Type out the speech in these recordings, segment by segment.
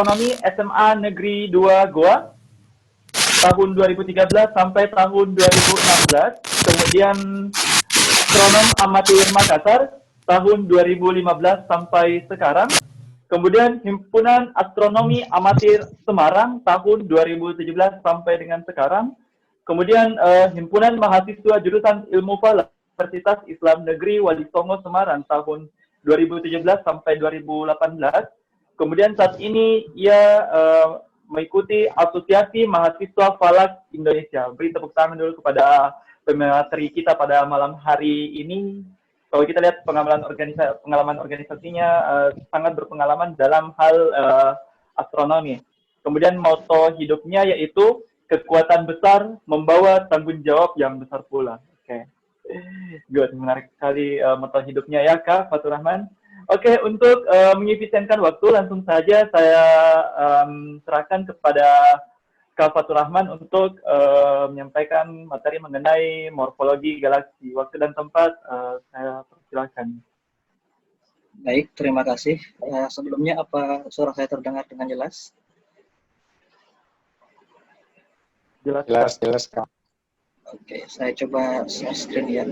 Astronomi SMA Negeri 2 Goa tahun 2013 sampai tahun 2016. Kemudian Astronom Amatir Makassar tahun 2015 sampai sekarang. Kemudian Himpunan Astronomi Amatir Semarang tahun 2017 sampai dengan sekarang. Kemudian Himpunan Mahasiswa Jurusan Ilmu Falak Universitas Islam Negeri Wali Songo Semarang tahun 2017 sampai 2018. Kemudian saat ini ia mengikuti Asosiasi Mahasiswa Falak Indonesia. Beri tepuk tangan dulu kepada pemateri kita pada malam hari ini. Kalau kita lihat pengalaman organisasinya sangat berpengalaman dalam hal astronomi. Kemudian moto hidupnya yaitu kekuatan besar membawa tanggung jawab yang besar pula. Oke, good, menarik sekali moto hidupnya ya Kak Fatur Rahman. Oke, untuk mengefisienkan waktu langsung saja saya serahkan kepada Kak Fatur Rahman untuk menyampaikan materi mengenai morfologi galaksi. Waktu dan tempat saya persilakan. Baik, terima kasih. Sebelumnya apa suara saya terdengar dengan jelas? Jelas, Kak. Oke, saya coba share screen ya.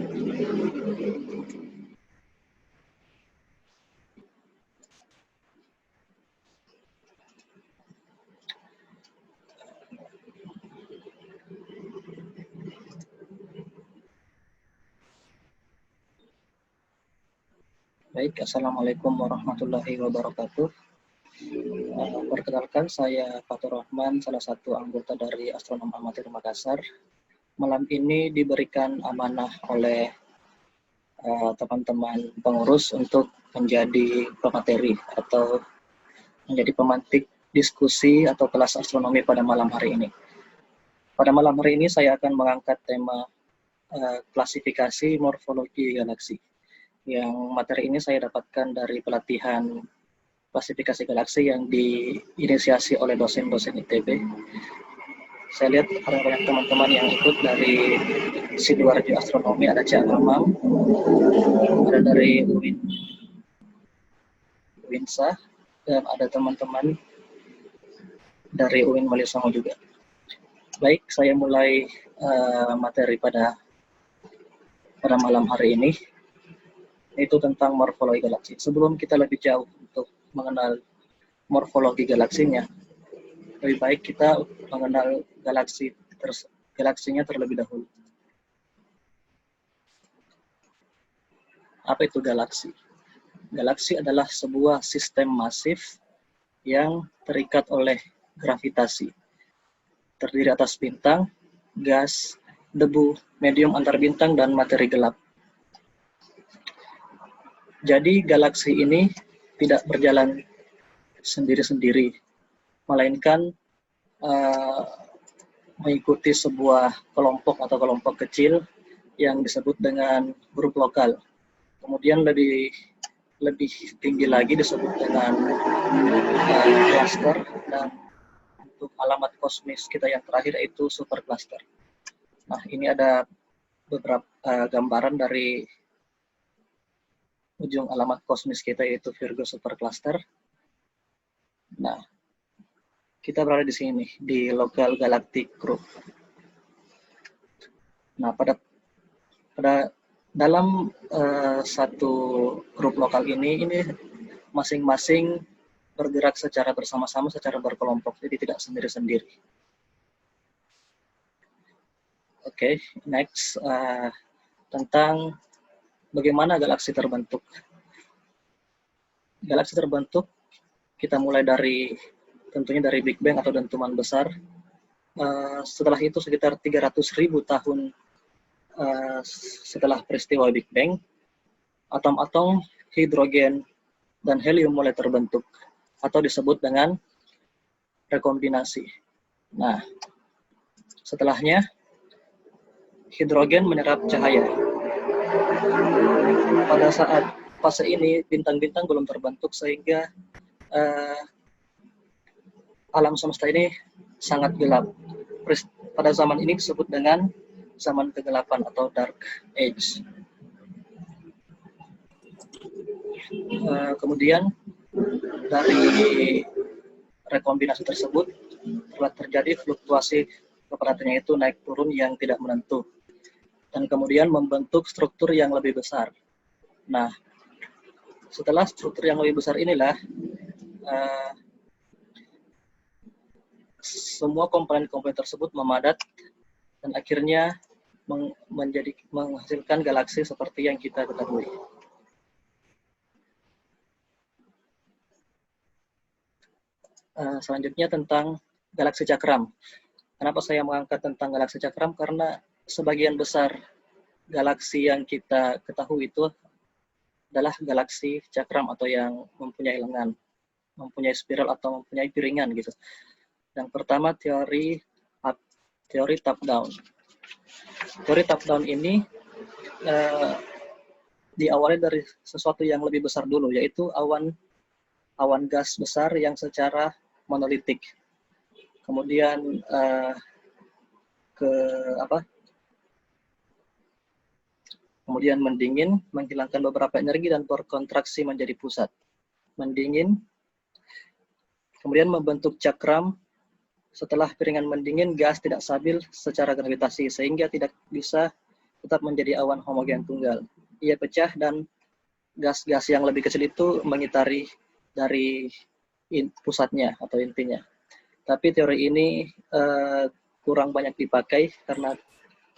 Baik, Assalamualaikum warahmatullahi wabarakatuh. Perkenalkan, saya Fatur Rahman, salah satu anggota dari Astronom Amatir Makassar. Malam ini diberikan amanah oleh teman-teman pengurus untuk menjadi pemateri atau menjadi pemantik diskusi atau kelas astronomi pada malam hari ini. Pada malam hari ini saya akan mengangkat tema klasifikasi morfologi galaksi. Yang materi ini saya dapatkan dari pelatihan klasifikasi galaksi yang diinisiasi oleh dosen-dosen ITB. Saya lihat ada banyak teman-teman yang ikut dari Sidoarjo Astronomi, ada Cak Amam, ada dari UINSA, dan ada teman-teman dari UIN Wali Songo juga. Baik, saya mulai materi pada malam hari ini, itu tentang morfologi galaksi. Sebelum kita lebih jauh untuk mengenal morfologi galaksinya, lebih baik kita mengenal galaksinya terlebih dahulu. Apa itu galaksi? Galaksi adalah sebuah sistem masif yang terikat oleh gravitasi. Terdiri atas bintang, gas, debu, medium antar bintang, dan materi gelap. Jadi galaksi ini tidak berjalan sendiri-sendiri, melainkan mengikuti sebuah kelompok atau kelompok kecil yang disebut dengan grup lokal. Kemudian lebih tinggi lagi disebut dengan cluster, dan untuk alamat kosmis kita yang terakhir yaitu supercluster. Nah, ini ada beberapa gambaran dari ujung alamat kosmis kita yaitu Virgo supercluster. Nah, kita berada di sini di Local Galactic Group. Nah, pada dalam satu grup lokal ini masing-masing bergerak secara bersama-sama, secara berkelompok, jadi tidak sendiri-sendiri. Oke, next tentang bagaimana galaksi terbentuk. Galaksi terbentuk, kita mulai tentunya dari Big Bang atau dentuman besar. Setelah itu sekitar 300.000 tahun setelah peristiwa Big Bang, atom-atom hidrogen dan helium mulai terbentuk atau disebut dengan rekombinasi. Nah, setelahnya hidrogen menyerap cahaya. Pada saat fase ini bintang-bintang belum terbentuk sehingga alam semesta ini sangat gelap. Pada zaman ini disebut dengan zaman kegelapan atau dark age. Kemudian dari rekombinasi tersebut telah terjadi fluktuasi kepadatannya itu naik turun yang tidak menentu, dan kemudian membentuk struktur yang lebih besar. Nah, setelah struktur yang lebih besar inilah semua komponen-komponen tersebut memadat dan akhirnya menghasilkan galaksi seperti yang kita ketahui. Selanjutnya tentang galaksi cakram. Kenapa saya mengangkat tentang galaksi cakram? Karena sebagian besar galaksi yang kita ketahui itu adalah galaksi cakram atau yang mempunyai lengan, mempunyai spiral atau mempunyai piringan gitu. Yang pertama teori top down. Teori top down ini diawali dari sesuatu yang lebih besar dulu, yaitu awan gas besar yang secara monolitik. Kemudian kemudian mendingin, menghilangkan beberapa energi dan berkontraksi menjadi pusat. Mendingin, kemudian membentuk cakram. Setelah piringan mendingin, gas tidak stabil secara gravitasi sehingga tidak bisa tetap menjadi awan homogen tunggal. Ia pecah dan gas-gas yang lebih kecil itu mengitari dari pusatnya atau intinya. Tapi teori ini kurang banyak dipakai karena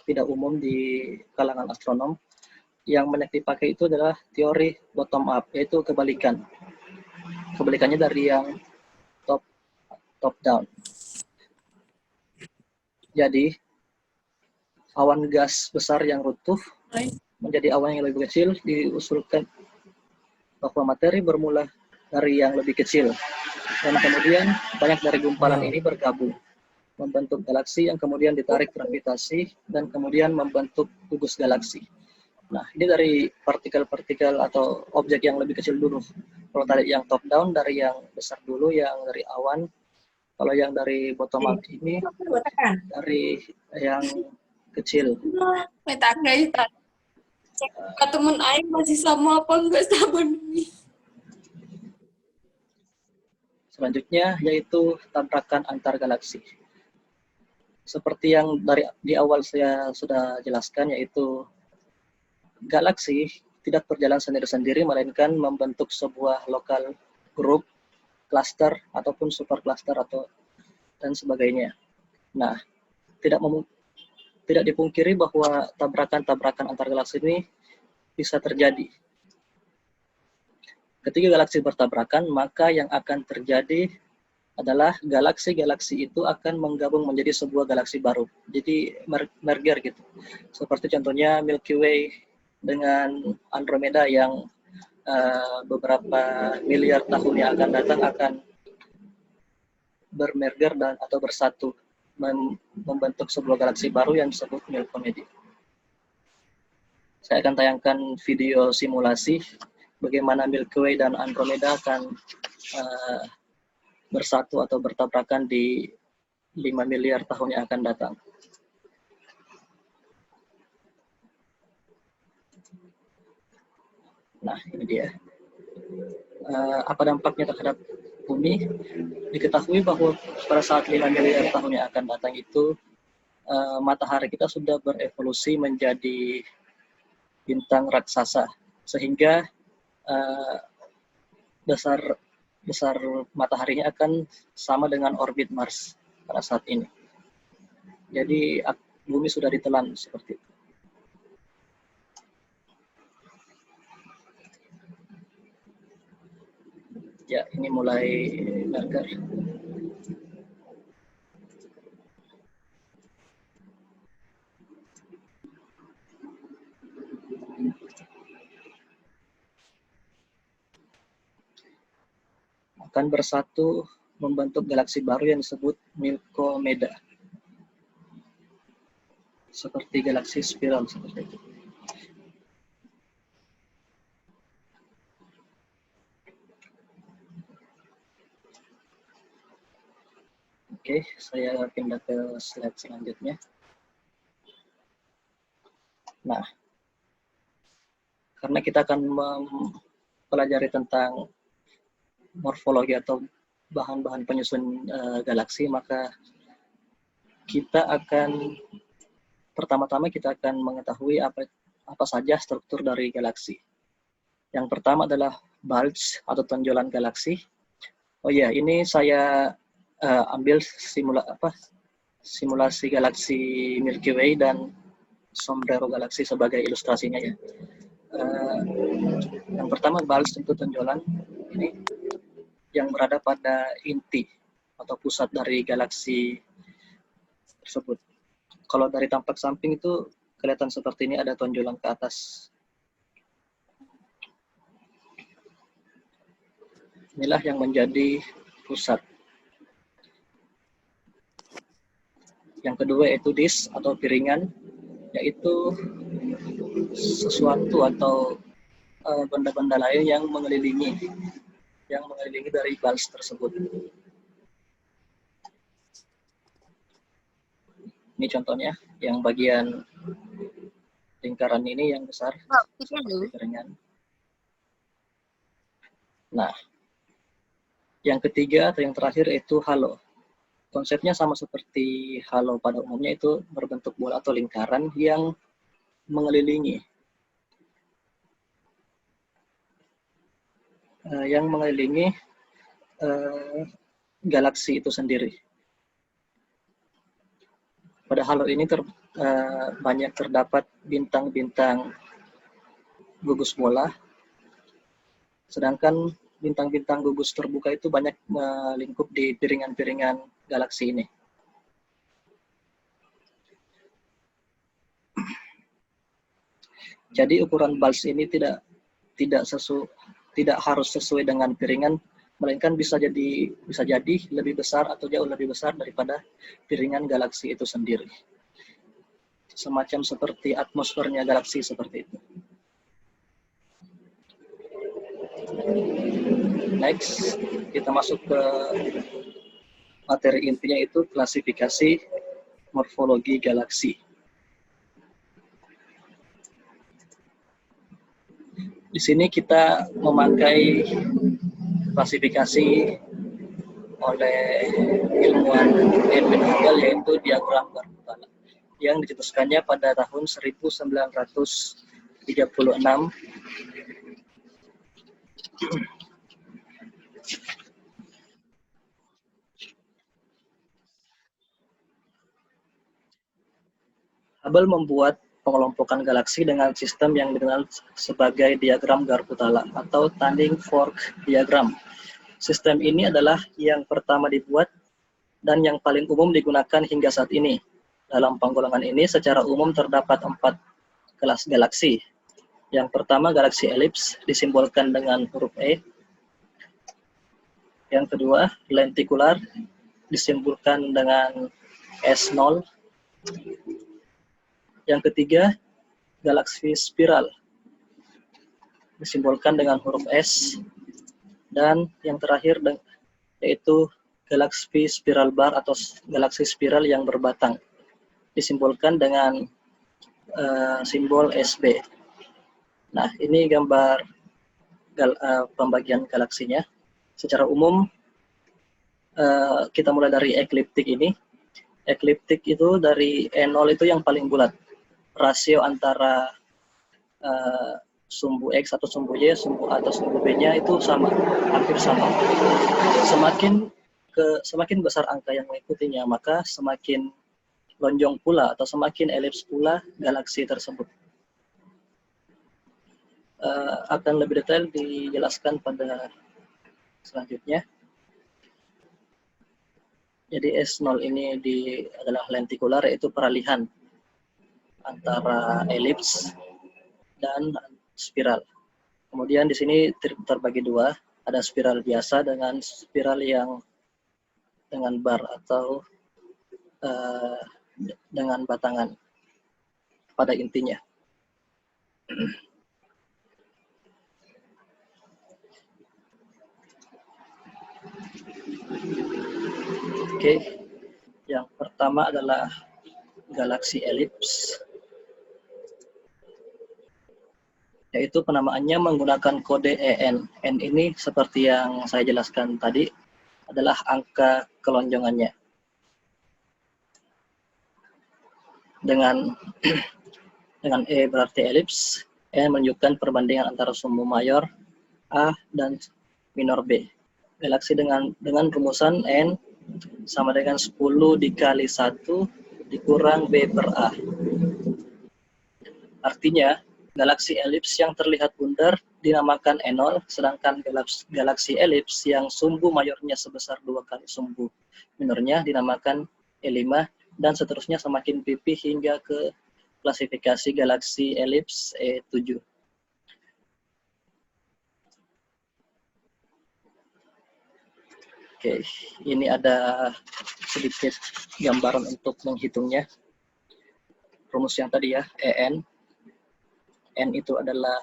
tidak umum di kalangan astronom. Yang banyak dipakai itu adalah teori bottom up, yaitu kebalikan. Kebalikannya dari yang top down. Jadi, awan gas besar yang runtuh menjadi awan yang lebih kecil, diusulkan bahwa materi bermula dari yang lebih kecil. Dan kemudian banyak dari gumpalan ini bergabung, membentuk galaksi yang kemudian ditarik gravitasi, dan kemudian membentuk gugus galaksi. Nah, ini dari partikel-partikel atau objek yang lebih kecil dulu. Kalau tadi yang top down, dari yang besar dulu, yang dari awan. Kalau yang dari bottom up ini dari yang kecil. Guys, cek ke temen aing masih sama apa enggak sama nih. Selanjutnya yaitu tabrakan antar galaksi. Seperti yang di awal saya sudah jelaskan, yaitu galaksi tidak berjalan sendiri-sendiri, melainkan membentuk sebuah lokal grup, cluster ataupun supercluster dan sebagainya. Nah, tidak dipungkiri bahwa tabrakan-tabrakan antar galaksi ini bisa terjadi. Ketika galaksi bertabrakan, maka yang akan terjadi adalah galaksi-galaksi itu akan menggabung menjadi sebuah galaksi baru. Jadi merger gitu. Seperti contohnya Milky Way dengan Andromeda yang beberapa miliar tahun yang akan datang akan bermerger atau bersatu membentuk sebuah galaksi baru yang disebut Milky Way. Saya akan tayangkan video simulasi bagaimana Milky Way dan Andromeda akan bersatu atau bertabrakan di 5 miliar tahun yang akan datang. Nah, ini dia. Apa dampaknya terhadap bumi? Diketahui bahwa pada saat 5 miliar tahun yang akan datang itu, matahari kita sudah berevolusi menjadi bintang raksasa, sehingga besar mataharinya akan sama dengan orbit Mars pada saat ini. Jadi bumi sudah ditelan seperti itu. Ya, ini mulai merger. Akan bersatu membentuk galaksi baru yang disebut Milkomeda. Seperti galaksi spiral seperti itu. Oke, saya pindah ke slide selanjutnya. Nah, karena kita akan mempelajari tentang morfologi atau bahan-bahan penyusun galaksi, maka kita akan pertama-tama kita akan mengetahui apa saja struktur dari galaksi. Yang pertama adalah bulge atau tonjolan galaksi. Oh ya, ini saya ambil simulasi galaksi Milky Way dan Sombrero Galaxy sebagai ilustrasinya ya. Yang pertama bulge itu tonjolan ini yang berada pada inti atau pusat dari galaksi tersebut. Kalau dari tampak samping itu kelihatan seperti ini, ada tonjolan ke atas. Inilah yang menjadi pusat. Yang kedua yaitu disk atau piringan, yaitu sesuatu atau benda-benda lain yang mengelilingi dari bulge tersebut. Ini contohnya, yang bagian lingkaran ini yang besar, piringan. Nah, yang ketiga atau yang terakhir yaitu halo. Konsepnya sama seperti halo pada umumnya, itu berbentuk bola atau lingkaran yang mengelilingi galaksi itu sendiri. Pada halo ini banyak terdapat bintang-bintang gugus bola, sedangkan bintang-bintang gugus terbuka itu banyak melingkup di piringan-piringan galaksi ini. Jadi ukuran bulge ini tidak harus sesuai dengan piringan, melainkan bisa jadi lebih besar atau jauh lebih besar daripada piringan galaksi itu sendiri. Semacam seperti atmosfernya galaksi seperti itu. Next, kita masuk ke materi intinya, itu klasifikasi morfologi galaksi. Di sini kita memakai klasifikasi oleh ilmuwan Edwin Hubble, yaitu diagram Garputala, yang dicetuskannya pada tahun 1936. Hubble membuat pengelompokan galaksi dengan sistem yang dikenal sebagai diagram Garputala atau Tuning Fork Diagram. Sistem ini adalah yang pertama dibuat dan yang paling umum digunakan hingga saat ini. Dalam penggolongan ini secara umum terdapat 4 kelas galaksi. Yang pertama galaksi elips disimbolkan dengan huruf E. Yang kedua lentikular disimbolkan dengan S0. Yang ketiga, galaksi spiral disimbolkan dengan huruf S. Dan yang terakhir yaitu galaksi spiral bar atau galaksi spiral yang berbatang disimbolkan dengan simbol SB. Nah, ini gambar pembagian galaksinya. Secara umum kita mulai dari ekliptik ini. Ekliptik itu dari E0 itu yang paling bulat. Rasio antara sumbu X atau sumbu Y, sumbu A atau sumbu B-nya itu sama, hampir sama. Semakin besar angka yang mengikutinya, maka semakin lonjong pula atau semakin elips pula galaksi tersebut. Akan lebih detail dijelaskan pada selanjutnya. Jadi S0 ini adalah lentikular, yaitu peralihan antara elips dan spiral. Kemudian di sini terbagi dua, ada spiral biasa dengan spiral yang dengan bar atau dengan batangan pada intinya. Oke, yang pertama adalah galaksi elips, yaitu penamaannya menggunakan kode EN. N ini seperti yang saya jelaskan tadi, adalah angka kelonjongannya. Dengan E berarti elips, N menunjukkan perbandingan antara sumbu mayor A dan minor B. Galaksi dengan rumusan N sama dengan 10 dikali 1 dikurang B per A. Artinya, galaksi elips yang terlihat bundar dinamakan E0, sedangkan galaksi elips yang sumbu mayornya sebesar 2 kali sumbu minornya dinamakan E5, dan seterusnya semakin pipih hingga ke klasifikasi galaksi elips E7. Oke, ini ada sedikit gambaran untuk menghitungnya. Rumus yang tadi ya, EN. N itu adalah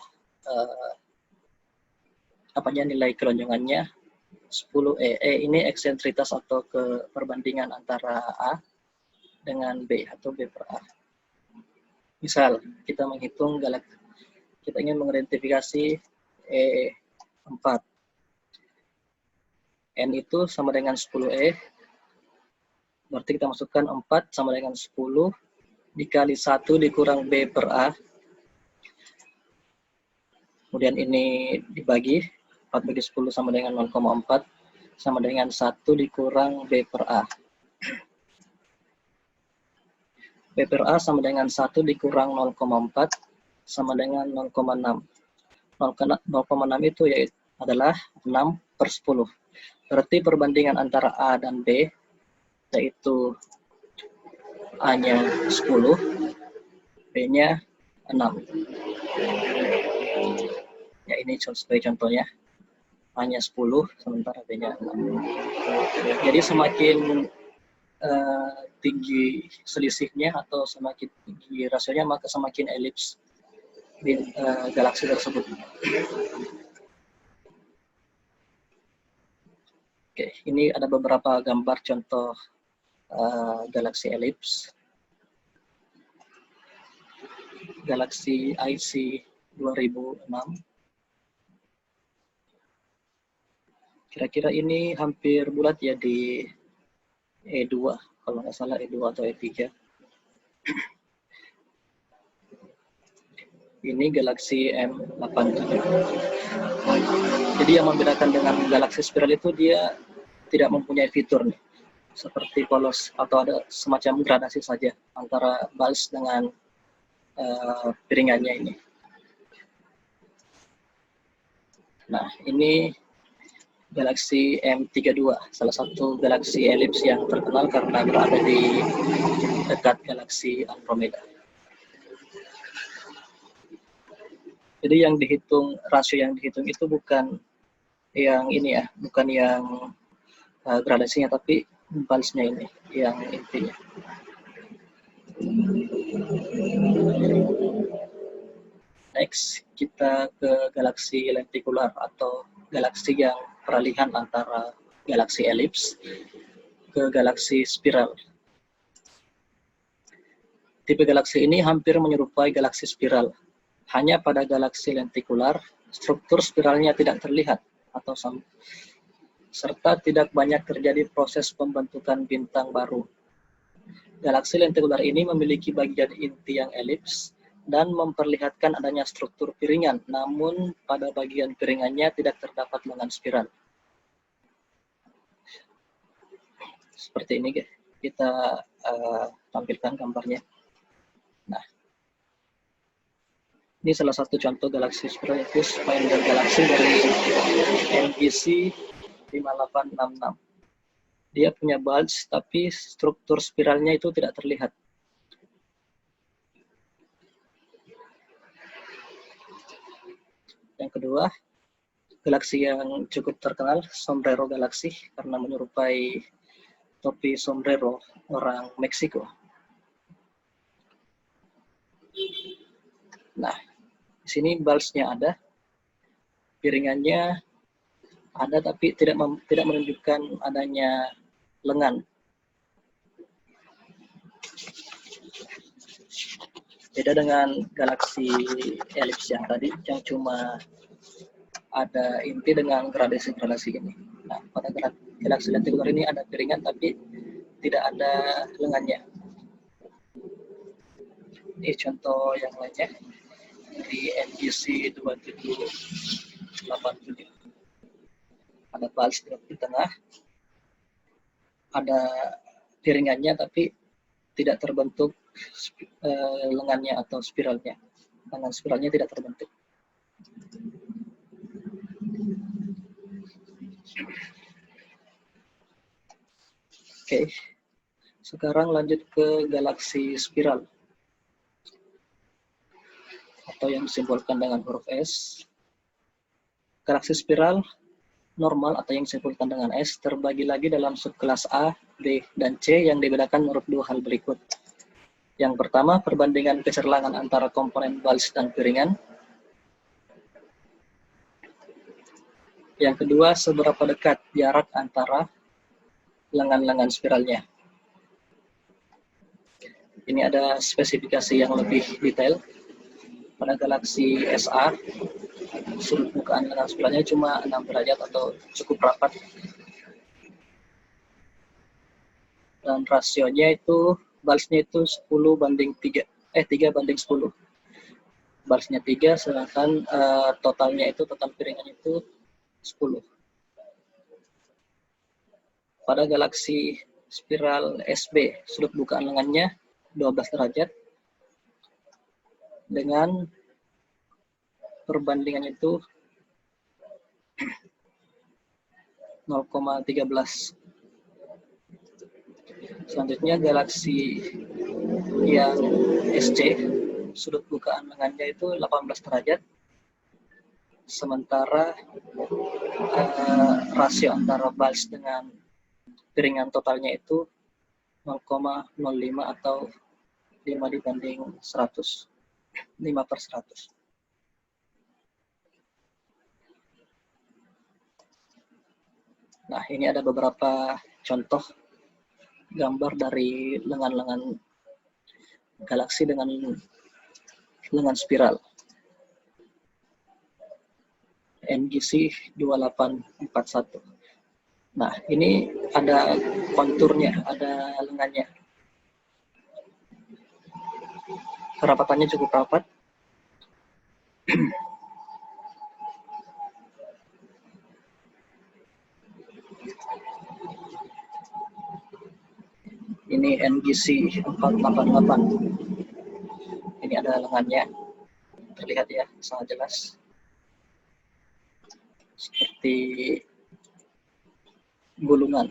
nilai kelonjongannya. 10E. E ini eksentritas atau perbandingan antara A dengan B atau B per A. Misal, kita menghitung kita ingin mengidentifikasi E4. N itu sama dengan 10E, berarti kita masukkan 4 sama dengan 10 dikali 1 dikurang B per A. Kemudian ini dibagi, 4 bagi 10 sama dengan 0,4, sama dengan 1 dikurang B per A. B per A sama dengan 1 dikurang 0,4 sama dengan 0,6. 0,6 itu adalah 6 per 10. Berarti perbandingan antara A dan B, yaitu A-nya 10, B-nya 6. Ya, ini sebagai contohnya. A-nya 10, sementara B-nya 6. Jadi semakin tinggi selisihnya atau semakin tinggi rasionya, maka semakin elips galaksi tersebut. Oke, ini ada beberapa gambar contoh galaksi elips. Galaksi IC 2006. Kira-kira ini hampir bulat ya di E2, kalau nggak salah E2 atau E3. Ini galaksi M87. Jadi yang membedakan dengan galaksi spiral itu dia tidak mempunyai fitur nih, seperti polos atau ada semacam gradasi saja antara bulge dengan piringannya ini. Nah, ini galaksi M32, salah satu galaksi elips yang terkenal karena berada di dekat galaksi Andromeda. Jadi yang dihitung, rasio yang dihitung itu bukan yang ini ya, bukan yang gradasinya, tapi bulge-nya ini yang intinya. Next, kita ke galaksi lentikular atau galaksi yang peralihan antara galaksi elips ke galaksi spiral. Tipe galaksi ini hampir menyerupai galaksi spiral. Hanya pada galaksi lentikular, struktur spiralnya tidak terlihat atau serta tidak banyak terjadi proses pembentukan bintang baru. Galaksi lentikular ini memiliki bagian inti yang elips dan memperlihatkan adanya struktur piringan, namun pada bagian piringannya tidak terdapat lengan spiral. Seperti ini kita tampilkan gambarnya. Nah, ini salah satu contoh galaksi spiral, yaitu Spinder Galaxy dari NGC 5866. Dia punya bulge, tapi struktur spiralnya itu tidak terlihat. Yang kedua, galaksi yang cukup terkenal, Sombrero Galaxy, karena menyerupai topi sombrero orang Meksiko. Nah, di sini bulge-nya ada, piringannya ada, tapi tidak menunjukkan adanya lengan. Beda dengan galaksi elips yang tadi, yang cuma ada inti dengan gradasi-gradasi ini. Nah, pada galaksi lentikular ini ada piringan tapi tidak ada lengannya. Ini contoh yang lainnya di NGC 2787. Ada vals di tengah, ada piringannya tapi tidak terbentuk lengannya atau spiralnya. Lengan spiralnya tidak terbentuk. Oke, sekarang lanjut ke galaksi spiral atau yang disimbolkan dengan huruf S. Galaksi spiral normal atau yang disimbolkan dengan S terbagi lagi dalam subkelas A, B, dan C yang dibedakan menurut dua hal berikut. Yang pertama, perbandingan kecerlangan antara komponen vals dan piringan. Yang kedua, seberapa dekat jarak antara lengan-lengan spiralnya. Ini ada spesifikasi yang lebih detail. Pada galaksi SA, sudut bukaan lengan spiralnya cuma 6 derajat atau cukup rapat. Dan rasionya itu, valsnya itu 3 banding 10. Valsnya 3, sedangkan total piringan itu 10. Pada galaksi spiral SB, sudut bukaan lengannya 12 derajat dengan perbandingan itu 0,13. Selanjutnya galaksi yang SC, sudut bukaan lengannya itu 18 derajat, sementara rasio antara vals dengan piringan totalnya itu 0,05 atau 5 dibanding 100, 5/100. Nah, ini ada beberapa contoh gambar dari lengan-lengan galaksi dengan lengan spiral. NGC 2841. Nah, ini ada konturnya, ada lengannya. Kerapatannya cukup rapat. Ini NGC 488. Ini ada lengannya. Terlihat ya, sangat jelas. Seperti gulungan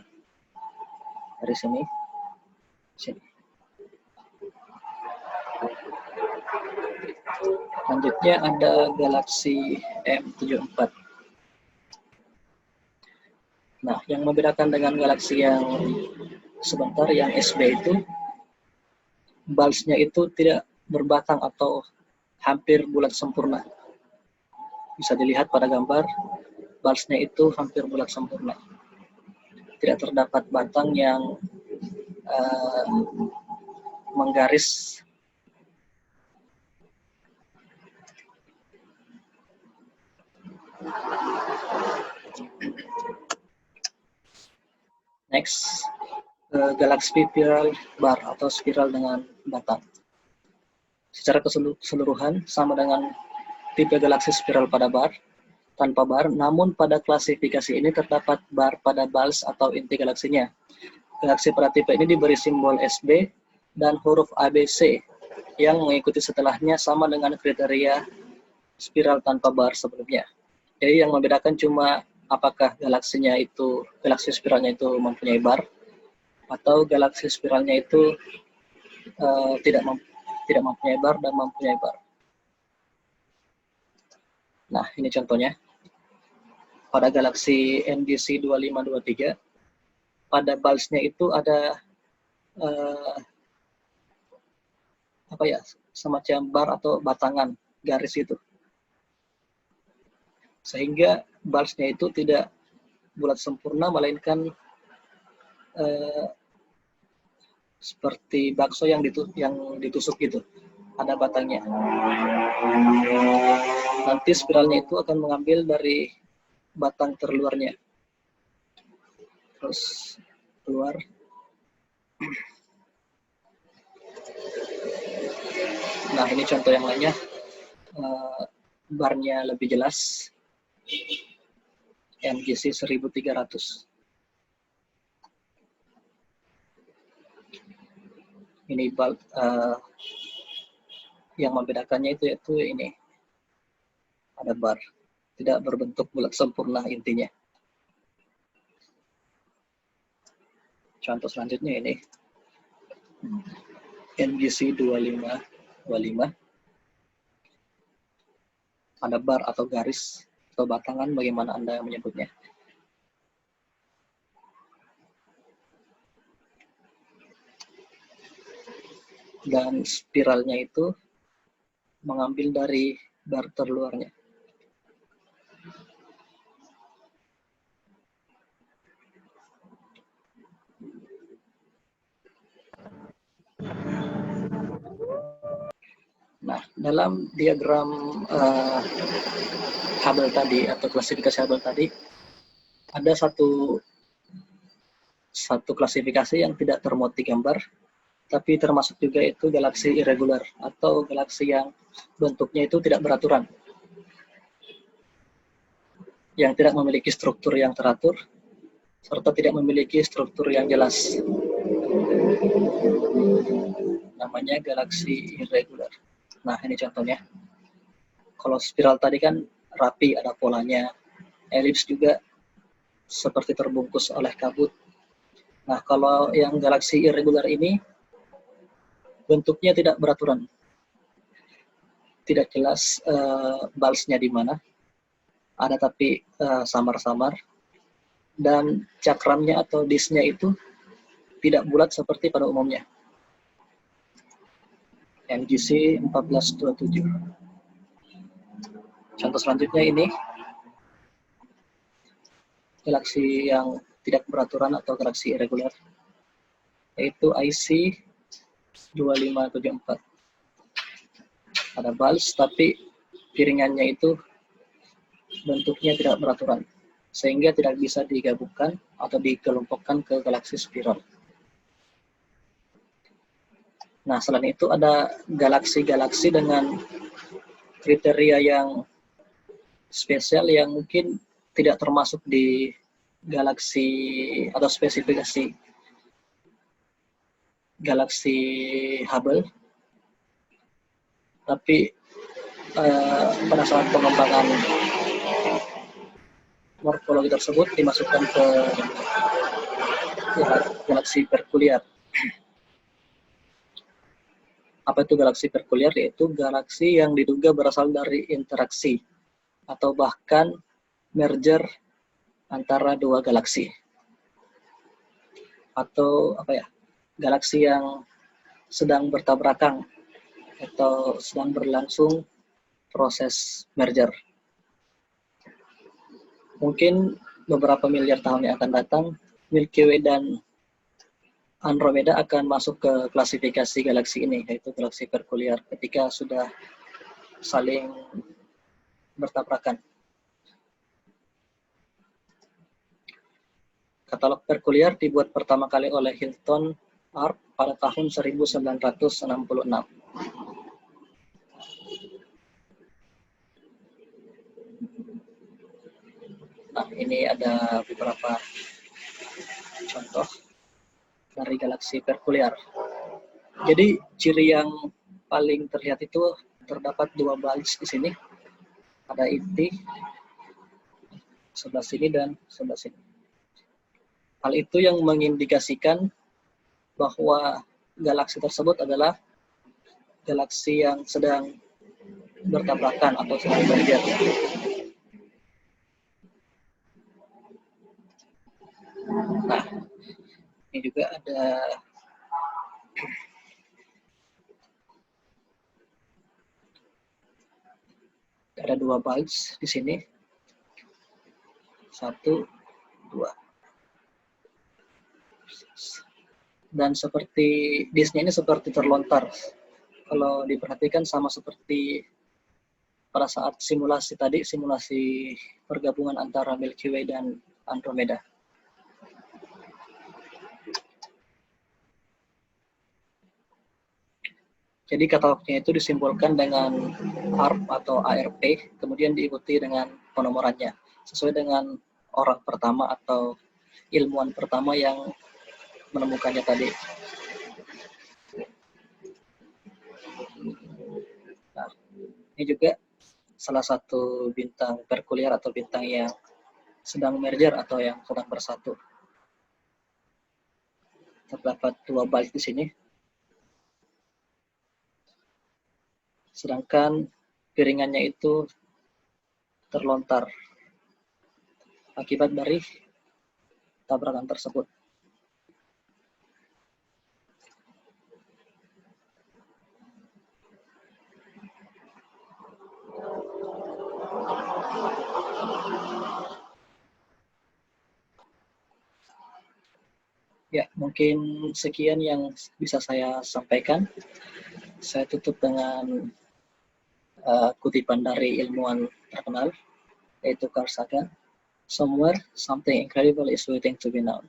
dari sini. Selanjutnya ada galaksi M74. Nah, yang membedakan dengan galaksi yang sebentar, yang SB itu, valsnya itu tidak berbatang atau hampir bulat sempurna. Bisa dilihat pada gambar, valsnya itu hampir bulat sempurna. Tidak terdapat batang yang menggaris. Next, galaksi spiral bar atau spiral dengan batang. Secara keseluruhan sama dengan tipe galaksi spiral pada bar, tanpa bar, namun pada klasifikasi ini terdapat bar pada vals atau inti galaksinya. Galaksi pada tipe ini diberi simbol SB dan huruf ABC yang mengikuti setelahnya sama dengan kriteria spiral tanpa bar sebelumnya. Jadi yang membedakan cuma apakah galaksi spiralnya itu mempunyai bar atau galaksi spiralnya itu tidak mempunyai bar dan mempunyai bar. Nah, ini contohnya. Pada galaksi NGC 2523, pada valsnya itu ada semacam bar atau batangan garis itu. Sehingga valsnya itu tidak bulat sempurna, melainkan seperti bakso yang ditusuk gitu. ada batangnya. Nanti spiralnya itu akan mengambil dari batang terluarnya, terus keluar. Nah, ini contoh yang lainnya. Barnya lebih jelas, MGC 1300. Ini bulb, yang membedakannya itu yaitu ini, ada bar, tidak berbentuk bulat sempurna intinya. Contoh selanjutnya ini, NGC 2525. Ada bar atau garis atau batangan, bagaimana Anda menyebutnya. Dan spiralnya itu mengambil dari bar terluarnya. Nah, dalam diagram Hubble tadi atau klasifikasi Hubble tadi, ada satu klasifikasi yang tidak termuat di gambar, tapi termasuk juga itu galaksi irregular atau galaksi yang bentuknya itu tidak beraturan, yang tidak memiliki struktur yang teratur, serta tidak memiliki struktur yang jelas. Namanya galaksi irregular. Nah, ini contohnya. Kalau spiral tadi kan rapi, ada polanya. Elips juga seperti terbungkus oleh kabut. Nah, kalau yang galaksi irregular ini bentuknya tidak beraturan. Tidak jelas bulbsnya di mana. Ada tapi samar-samar. Dan cakramnya atau disknya itu tidak bulat seperti pada umumnya. NGC 1427. Contoh selanjutnya ini, galaksi yang tidak beraturan atau galaksi irregular, yaitu IC 2574. Ada bulbs, tapi piringannya itu bentuknya tidak beraturan, sehingga tidak bisa digabungkan atau dikelompokkan ke galaksi spiral. Nah, selain itu ada galaksi-galaksi dengan kriteria yang spesial yang mungkin tidak termasuk di galaksi atau spesifikasi galaksi Hubble, tapi pada saat pengembangan morfologi tersebut dimasukkan ke galaksi perkuliar. Apa itu galaksi perkuliar? Yaitu galaksi yang diduga berasal dari interaksi atau bahkan merger antara dua galaksi. Atau galaksi yang sedang bertabrakan atau sedang berlangsung proses merger. Mungkin beberapa miliar tahun yang akan datang, Milky Way dan Andromeda akan masuk ke klasifikasi galaksi ini, yaitu galaksi perkuliar, ketika sudah saling bertabrakan. Katalog perkuliar dibuat pertama kali oleh Hilton Arp pada tahun 1966. Nah, ini ada beberapa contoh dari galaksi perkuliar. Jadi ciri yang paling terlihat itu terdapat dua bulbs di sini. Ada inti sebelah sini dan sebelah sini. Hal itu yang mengindikasikan bahwa galaksi tersebut adalah galaksi yang sedang bertabrakan atau sedang merger. Nah, ini juga ada dua bulbs di sini. 1, 2. Dan seperti disknya ini seperti terlontar kalau diperhatikan sama seperti pada saat simulasi tadi, simulasi pergabungan antara Milky Way dan Andromeda. Jadi katalognya itu disimbolkan dengan ARP atau ARP, kemudian diikuti dengan penomorannya, sesuai dengan orang pertama atau ilmuwan pertama yang menemukannya tadi. Nah, ini juga salah satu bintang perkuliar atau bintang yang sedang merger atau yang sedang bersatu. Terdapat 2 balik di sini. Sedangkan piringannya itu terlontar akibat dari tabrakan tersebut. Ya, mungkin sekian yang bisa saya sampaikan. Saya tutup dengan kutipan dari ilmuwan terkenal, yaitu Carl Sagan. Somewhere, something incredible is waiting to be known.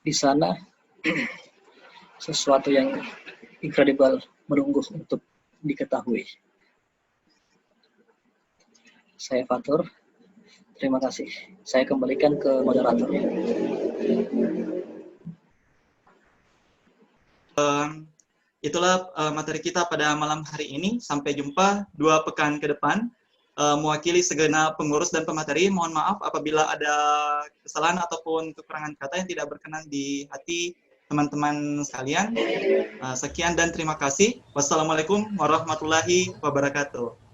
Di sana, sesuatu yang incredible menunggu untuk diketahui. Saya Fatur. Terima kasih. Saya kembalikan ke moderatornya. Itulah materi kita pada malam hari ini. Sampai jumpa 2 pekan ke depan. Mewakili segenap pengurus dan pemateri, mohon maaf apabila ada kesalahan ataupun kekurangan kata yang tidak berkenan di hati teman-teman sekalian. Sekian dan terima kasih. Wassalamualaikum warahmatullahi wabarakatuh.